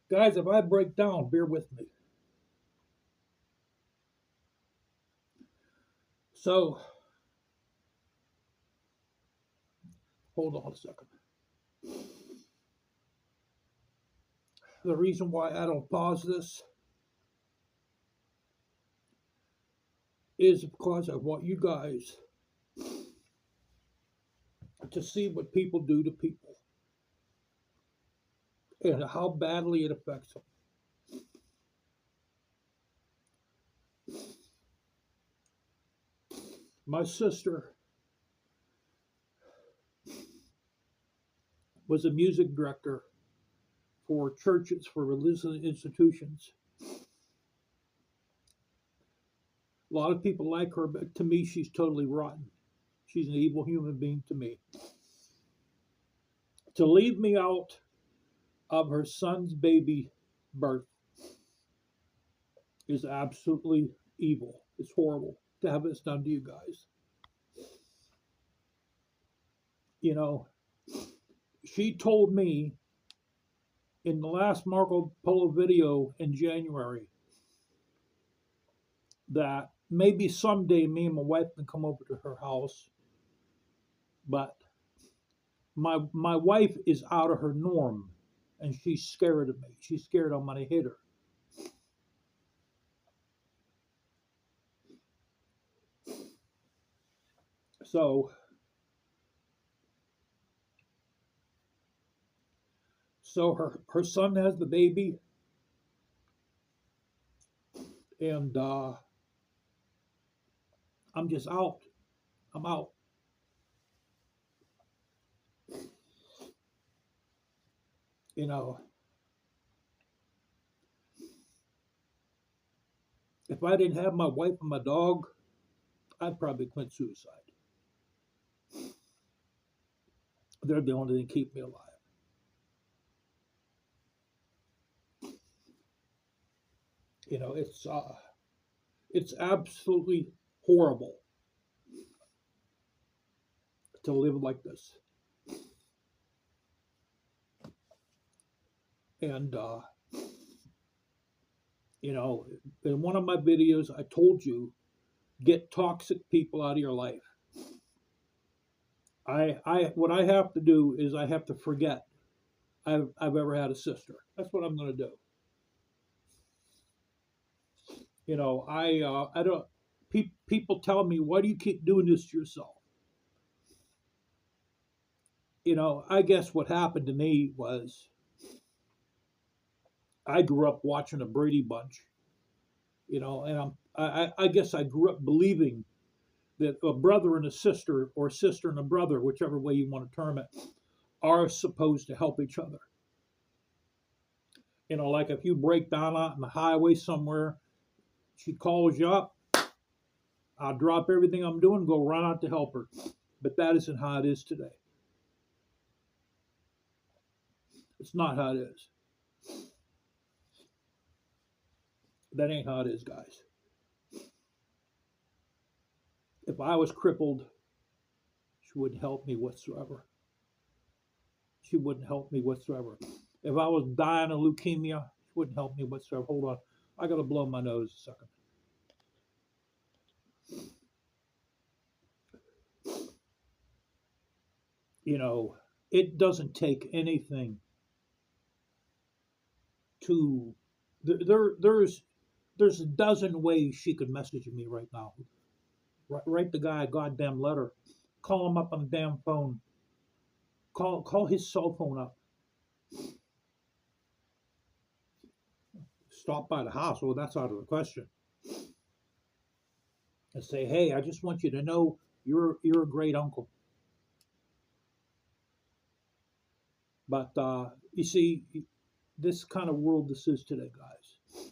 Guys, if I break down, bear with me. So, hold on a second. The reason why I don't pause this is because I want you guys to see what people do to people and how badly it affects them. My sister was a music director for churches, for religious institutions. A lot of people like her, but to me, she's totally rotten. She's an evil human being to me. To leave me out of her son's baby birth is absolutely evil. It's horrible to have this done to you guys. You know, she told me in the last Marco Polo video in January that maybe someday me and my wife can come over to her house, but my wife is out of her norm and she's scared of me. She's scared I'm gonna hit her. So her son has the baby, and I'm just out. I'm out. You know, if I didn't have my wife and my dog, I'd probably commit suicide. They're the only thing that keep me alive. You know, it's absolutely horrible to live like this. And you know, in one of my videos, I told you, get toxic people out of your life. What I have to do is I have to forget I've ever had a sister. That's what I'm going to do. You know, I don't. People tell me, why do you keep doing this to yourself? You know, I guess what happened to me was I grew up watching a Brady Bunch. You know, and I guess I grew up believing that a brother and a sister, or a sister and a brother, whichever way you want to term it, are supposed to help each other. You know, like if you break down out on the highway somewhere, she calls you up, I'll drop everything I'm doing, go run out to help her. But that isn't how it is today. It's not how it is. That ain't how it is, guys. If I was crippled, she wouldn't help me whatsoever. She wouldn't help me whatsoever. If I was dying of leukemia, she wouldn't help me whatsoever. Hold on. I got to blow my nose a second. You know, it doesn't take anything to. There's a dozen ways she could message me right now. Write the guy a goddamn letter. Call him up on the damn phone. Call his cell phone up. Stop by the house. Well, that's out of the question. And say, hey, I just want you to know you're a great uncle. But you see, this kind of world this is today, guys.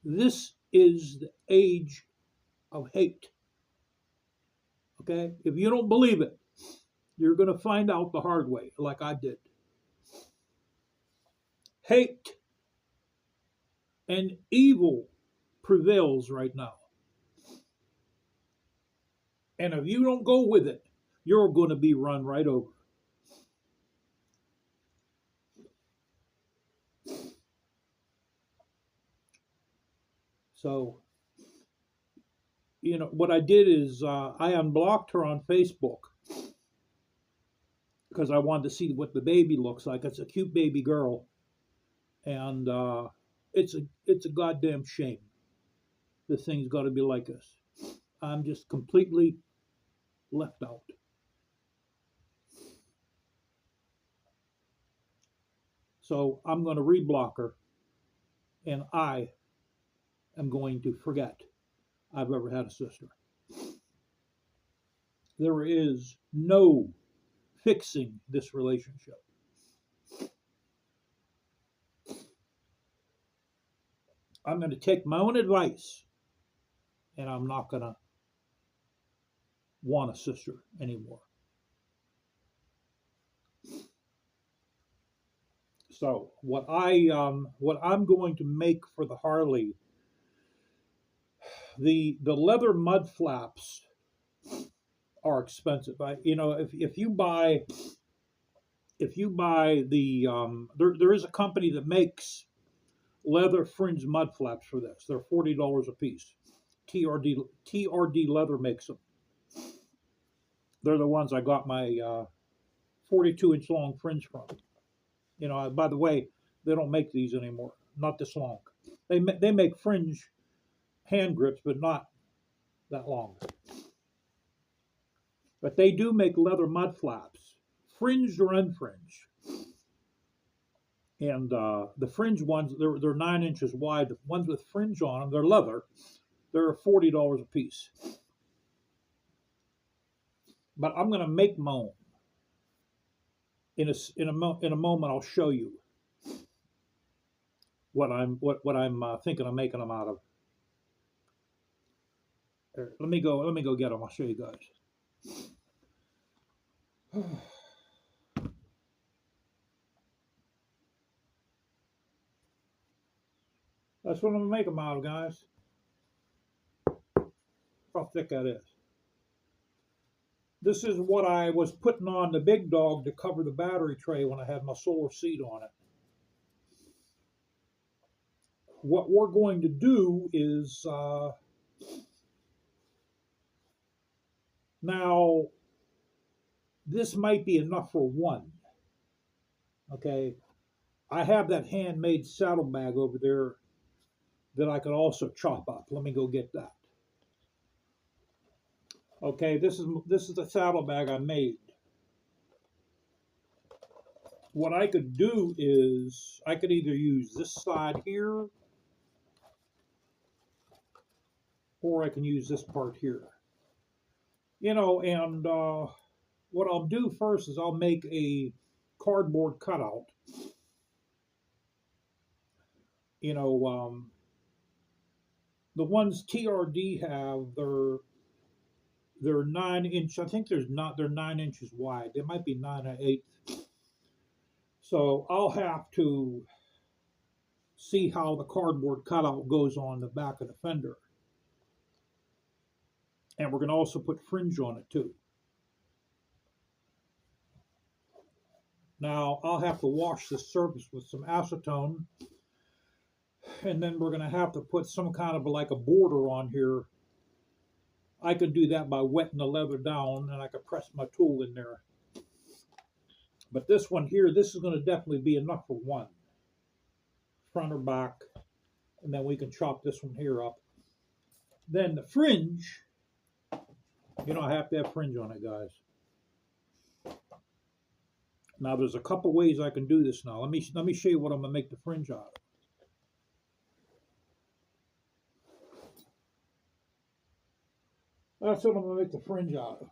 This is the age of hate. Okay? If you don't believe it, you're going to find out the hard way, like I did. Hate and evil prevails right now. And if you don't go with it, you're going to be run right over. So, you know, what I did is I unblocked her on Facebook because I wanted to see what the baby looks like. It's a cute baby girl, and it's a goddamn shame. This thing's got to be like this. I'm just completely left out. So I'm going to reblock her, and I am going to forget I've ever had a sister. There is no fixing this relationship. I'm going to take my own advice, and I'm not going to want a sister anymore. So what I'm going to make for the Harley, the leather mud flaps are expensive. If you buy the there is a company that makes leather fringe mud flaps for this. They're $40 a piece. TRD Leather makes them. They're the ones I got my 42-inch long fringe from. You know, by the way, they don't make these anymore. Not this long. They make fringe hand grips, but not that long. But they do make leather mud flaps, fringed or unfringed. And the fringe ones, they're 9 inches wide. The ones with fringe on them, they're leather. They're $40 a piece. But I'm going to make my own. In a moment, I'll show you what I'm thinking of making them out of. Here, let me go get them. I'll show you guys. That's what I'm gonna make them out of, guys. How thick that is. This is what I was putting on the big dog to cover the battery tray when I had my solar seat on it. What we're going to do is now this might be enough for one. Okay, I have that handmade saddlebag over there that I could also chop up. Let me go get that. Okay, this is the saddlebag I made. What I could do is I could either use this side here, or I can use this part here. You know, and what I'll do first is I'll make a cardboard cutout. You know, the ones TRD have, they're 9 inch. I think they're 9 inches wide. They might be 9 1/8. So I'll have to see how the cardboard cutout goes on the back of the fender. And we're going to also put fringe on it too. Now I'll have to wash the surface with some acetone, and then we're going to have to put some kind of like a border on here. I could do that by wetting the leather down, and I could press my tool in there. But this one here, this is going to definitely be enough for one, front or back, and then we can chop this one here up. Then the fringe, you know, I have to have fringe on it, guys. Now there's a couple ways I can do this now. Let me show you what I'm gonna make the fringe out of. That's what I'm gonna make the fringe out of.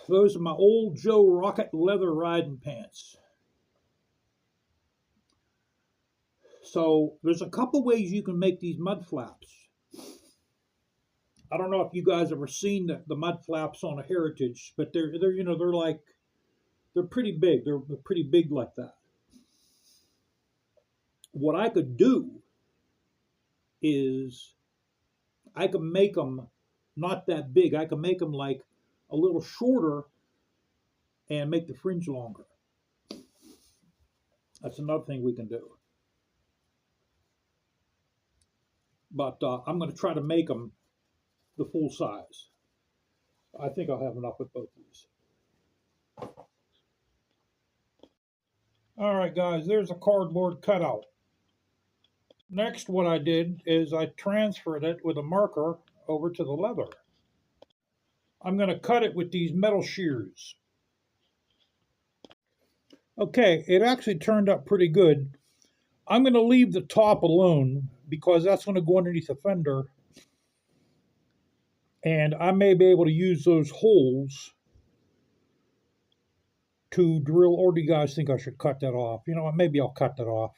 Those are my old Joe Rocket leather riding pants. So there's a couple ways you can make these mud flaps. I don't know if you guys ever seen the mud flaps on a Heritage, but they're pretty big. They're pretty big like that. What I could do is I can make them not that big. I can make them like a little shorter and make the fringe longer. That's another thing we can do. but I'm going to try to make them the full size. I think I'll have enough with both of these. All right, guys, there's a cardboard cutout. Next, what I did is I transferred it with a marker over to the leather. I'm going to cut it with these metal shears. Okay, it actually turned out pretty good. I'm going to leave the top alone because that's going to go underneath the fender. And I may be able to use those holes to drill, or do you guys think I should cut that off? You know what, maybe I'll cut that off.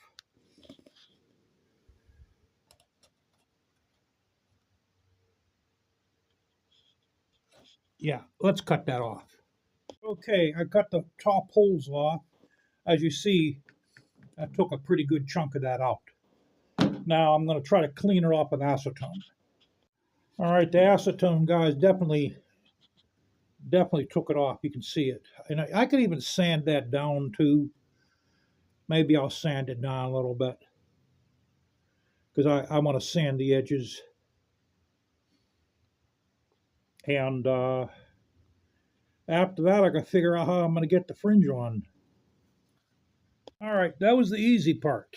Yeah, let's cut that off. Okay, I cut the top holes off. As you see, I took a pretty good chunk of that out. Now I'm going to try to clean it off with acetone. All right, the acetone, guys, definitely took it off. You can see it. And I could even sand that down too. Maybe I'll sand it down a little bit because I want to sand the edges. And after that, I got to figure out how I'm going to get the fringe on. All right, that was the easy part.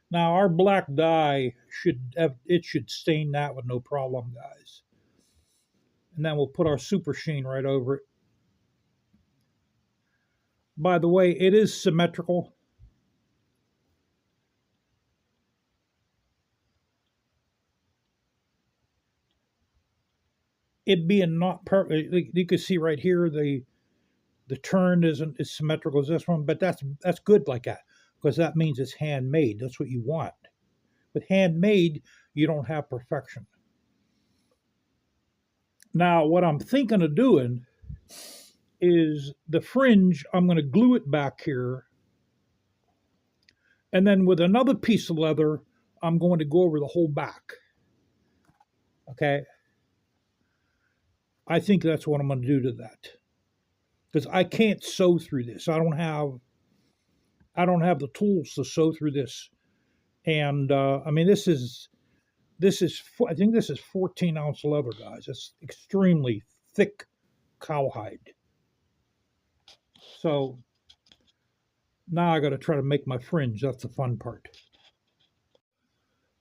Now our black dye should stain that with no problem, guys. And then we'll put our super sheen right over it. By the way, it is symmetrical. It being not perfect, you can see right here the turn isn't as symmetrical as this one, but that's good like that because that means it's handmade. That's what you want. With handmade, you don't have perfection. Now, what I'm thinking of doing is the fringe, I'm going to glue it back here. And then with another piece of leather, I'm going to go over the whole back. Okay. I think that's what I'm going to do to that. Because I can't sew through this. I don't have the tools to sew through this. And I mean, this is I think this is 14-ounce leather, guys. It's extremely thick cowhide. So now I got to try to make my fringe. That's the fun part.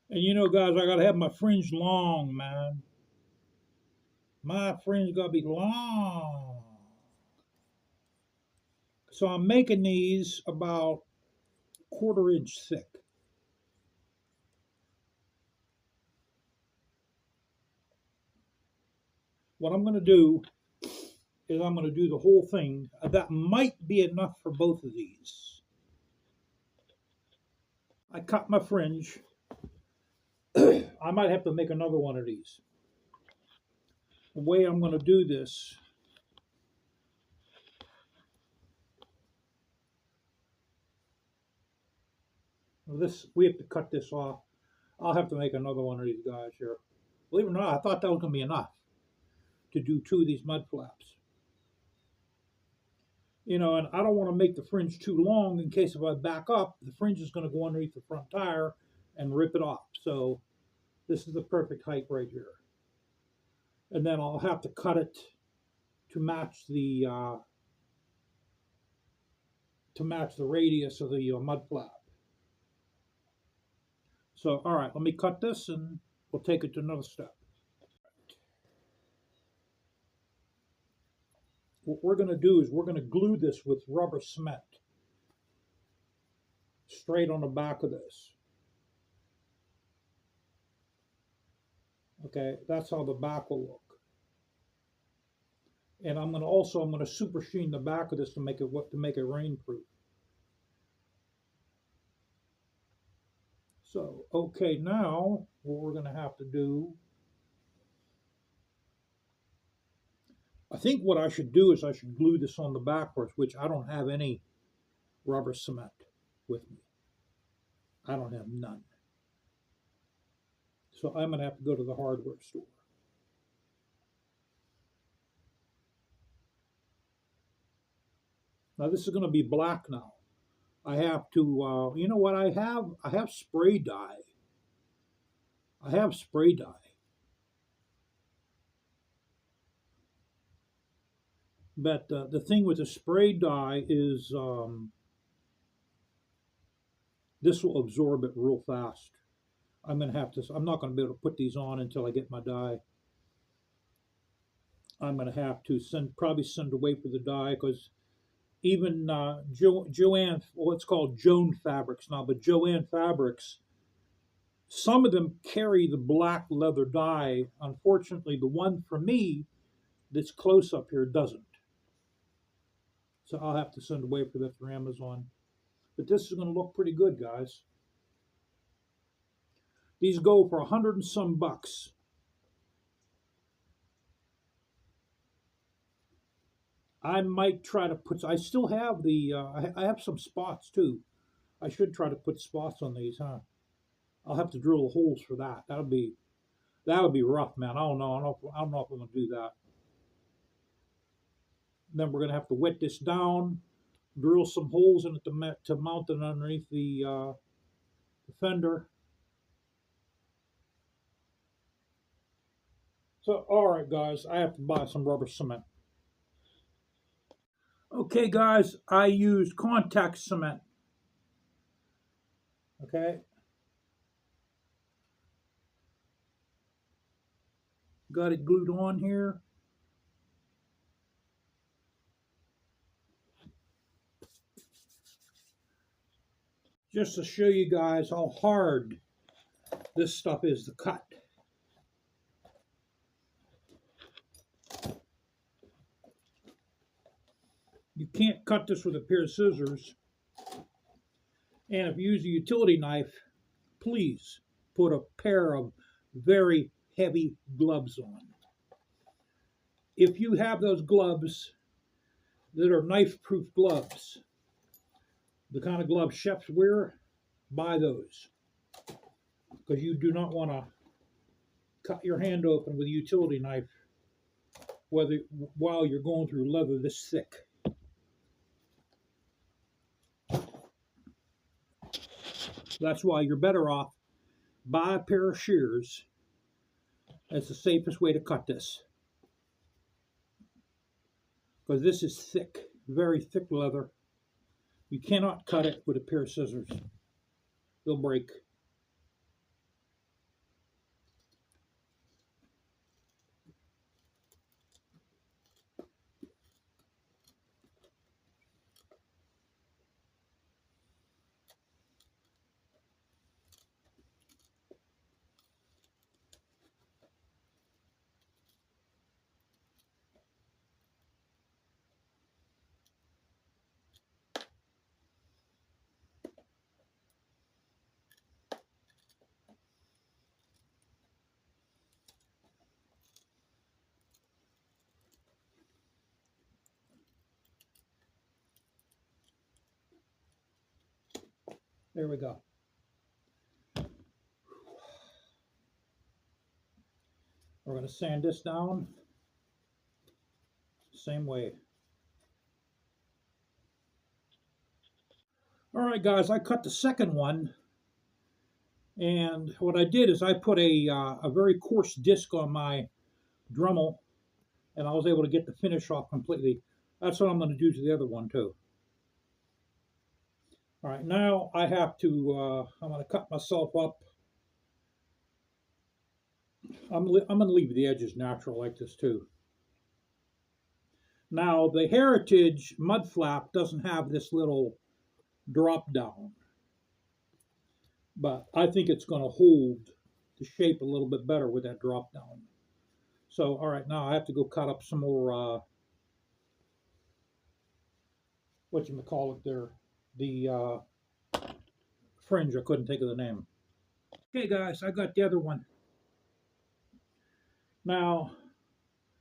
And you know, guys, I got to have my fringe long, man. My fringe got to be long. So I'm making these about 1/4 inch thick. What I'm going to do is I'm going to do the whole thing. That might be enough for both of these. I cut my fringe. I might have to make another one of these. The way I'm going to do this we have to cut this off. I'll have to make another one of these guys here. Believe it or not, I thought that was going to be enough to do 2 of these mud flaps. You know, and I don't want to make the fringe too long in case if I back up, the fringe is going to go underneath the front tire and rip it off. So this is the perfect height right here. And then I'll have to cut it to match the radius of the mud flap. So, all right, let me cut this and we'll take it to another step. What we're going to do is we're going to glue this with rubber cement straight on the back of this. Okay, that's how the back will look. And I'm going to super sheen the back of this to make it rainproof. So, okay, now what we're going to have to do, I think what I should do is I should glue this on the backwards, which I don't have any rubber cement with me. I don't have none. So I'm going to have to go to the hardware store. Now this is going to be black now. I have to, you know what I have? I have spray dye. I have spray dye. But the thing with the spray dye is this will absorb it real fast. I'm not going to be able to put these on until I get my dye. I'm going to have to probably send away for the dye, because even Joanne, well, it's called Joan Fabrics now, but Joanne Fabrics, some of them carry the black leather dye. Unfortunately, the one for me that's close up here doesn't. So I'll have to send away for that through Amazon. But this is going to look pretty good, guys. These go for $100 and some bucks. I might try to put. I still have the. I have some spots too. I should try to put spots on these, huh? I'll have to drill holes for that. That would be rough, man. I don't know. I don't know if I'm gonna do that. Then we're gonna have to wet this down, drill some holes in it to mount it underneath the fender. So, all right, guys, I have to buy some rubber cement. Okay, guys, I used contact cement. Okay. Got it glued on here. Just to show you guys how hard this stuff is to cut. You can't cut this with a pair of scissors. And if you use a utility knife, please put a pair of very heavy gloves on. If you have those gloves that are knife-proof gloves, the kind of gloves chefs wear, buy those. Because you do not want to cut your hand open with a utility knife while you're going through leather this thick. That's why you're better off buy a pair of shears. That's the safest way to cut this. Because this is thick, very thick leather. You cannot cut it with a pair of scissors. They'll break. There we go. We're going to sand this down same way. All right, guys, I cut the second one, and what I did is I put a very coarse disc on my Dremel, and I was able to get the finish off completely. That's what I'm going to do to the other one too. All right, now I have to. I'm going to cut myself up. I'm going to leave the edges natural like this too. Now the Heritage mud flap doesn't have this little drop down, but I think it's going to hold the shape a little bit better with that drop down. So, all right, now I have to go cut up some more, whatchamacallit there, the fringe. I couldn't think of the name. Okay, guys, I got the other one. Now,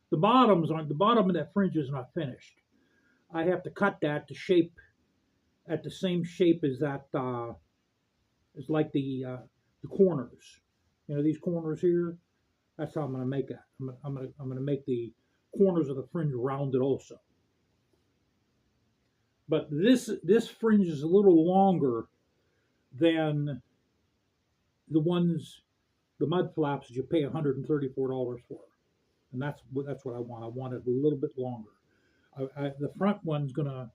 the bottom of that fringe is not finished. I have to cut that to shape at the same shape as that, as like the corners. You know, these corners here. That's how I'm going to make it. I'm going to make the corners of the fringe rounded also. But this fringe is a little longer than the ones The mud flaps you pay $134 for, and that's what I want. I want it a little bit longer. The front one's gonna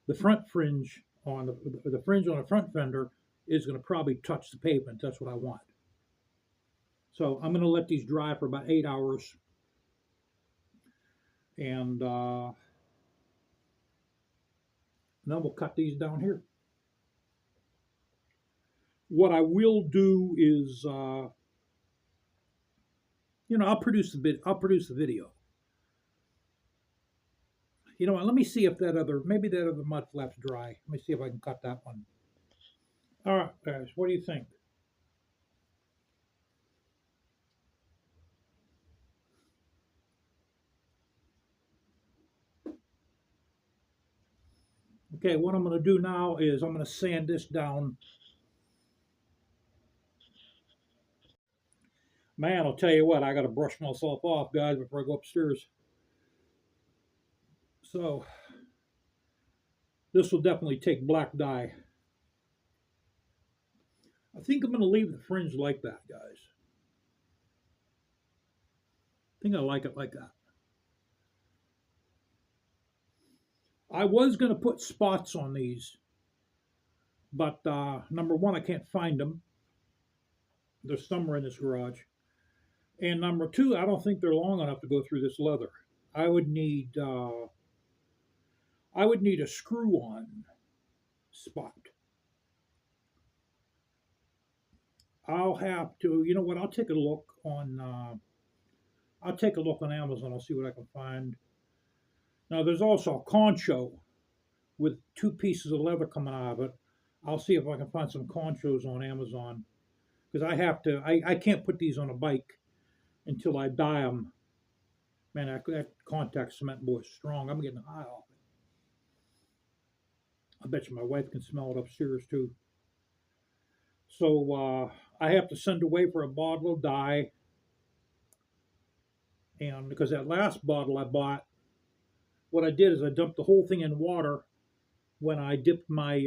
the front fringe on the fringe on the front fender is gonna probably touch the pavement. That's what I want. So I'm gonna let these dry for about 8 hours, and then we'll cut these down here. What I will do is, I'll produce the bit. I'll produce the video. You know what? Let me see if maybe that other mud flap's dry. Let me see if I can cut that one. All right, guys, what do you think? Okay, what I'm going to do now is I'm going to sand this down. Man, I'll tell you what, I got to brush myself off, guys, before I go upstairs. So, this will definitely take black dye. I think I'm going to leave the fringe like that, guys. I think I like it like that. I was going to put spots on these, but number one, I can't find them. They're somewhere in this garage. And number two, I don't think they're long enough to go through this leather. I would need a screw-on spot. I'll have to, you know what? I'll take a look on Amazon. I'll see what I can find. Now, there's also a concho with 2 pieces of leather coming out of it. I'll see if I can find some conchos on Amazon, because I can't put these on a bike until I dye them. Man, that contact cement boy is strong. I'm getting high off it. I bet you my wife can smell it upstairs too. So I have to send away for a bottle of dye, and because that last bottle I bought, what I did is I dumped the whole thing in water when I dipped my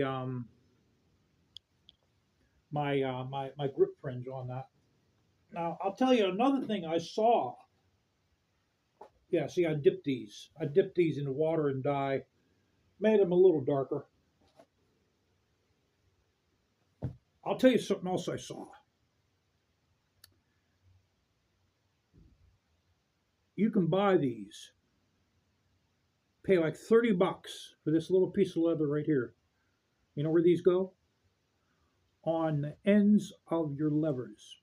my grip fringe on that. Now I'll tell you another thing I saw. Yeah, see, I dipped these. I dipped these in water and dye, made them a little darker. I'll tell you something else I saw. You can buy these. Pay like $30 for this little piece of leather right here. You know where these go? On the ends of your levers.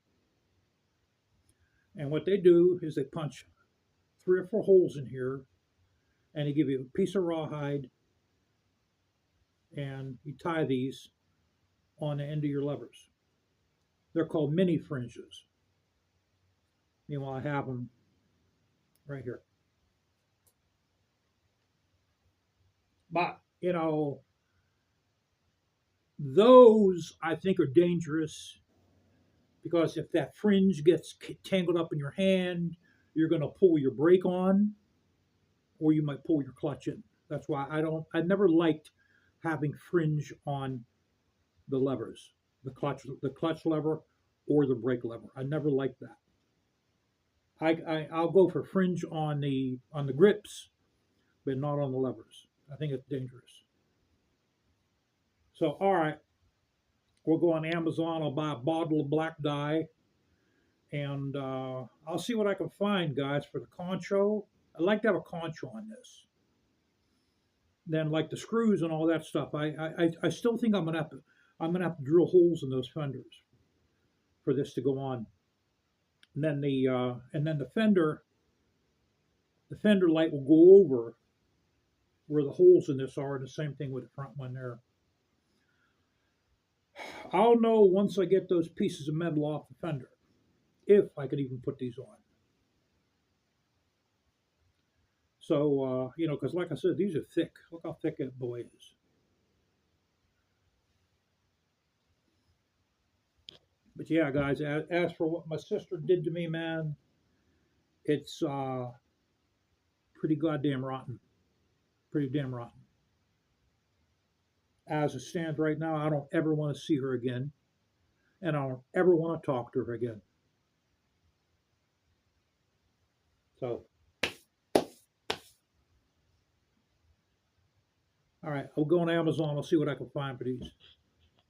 And what they do is they punch 3 or 4 holes in here, and they give you a piece of rawhide, and you tie these on the end of your levers. They're called mini fringes. Meanwhile, I have them right here. But, those I think are dangerous, because if that fringe gets tangled up in your hand, you're going to pull your brake on, or you might pull your clutch in. That's why I never liked having fringe on the levers, the clutch lever or the brake lever. I never liked that. I'll go for fringe on the grips, but not on the levers. I think it's dangerous. So, all right, we'll go on Amazon. I'll buy a bottle of black dye, and I'll see what I can find, guys, for the concho. I'd like to have a concho on this. Then, like the screws and all that stuff, I still think I'm gonna have to drill holes in those fenders for this to go on. And then the fender light will go over where the holes in this are. The same thing with the front one there. I'll know once I get those pieces of metal off the fender, if I could even put these on. So, because like I said, these are thick. Look how thick that boy is. But yeah, guys, as for what my sister did to me, man, it's pretty goddamn rotten. Pretty damn rotten. As it stands right now, I don't ever want to see her again, and I don't ever want to talk to her again. So, all right, I'll go on Amazon. I'll see what I can find for these.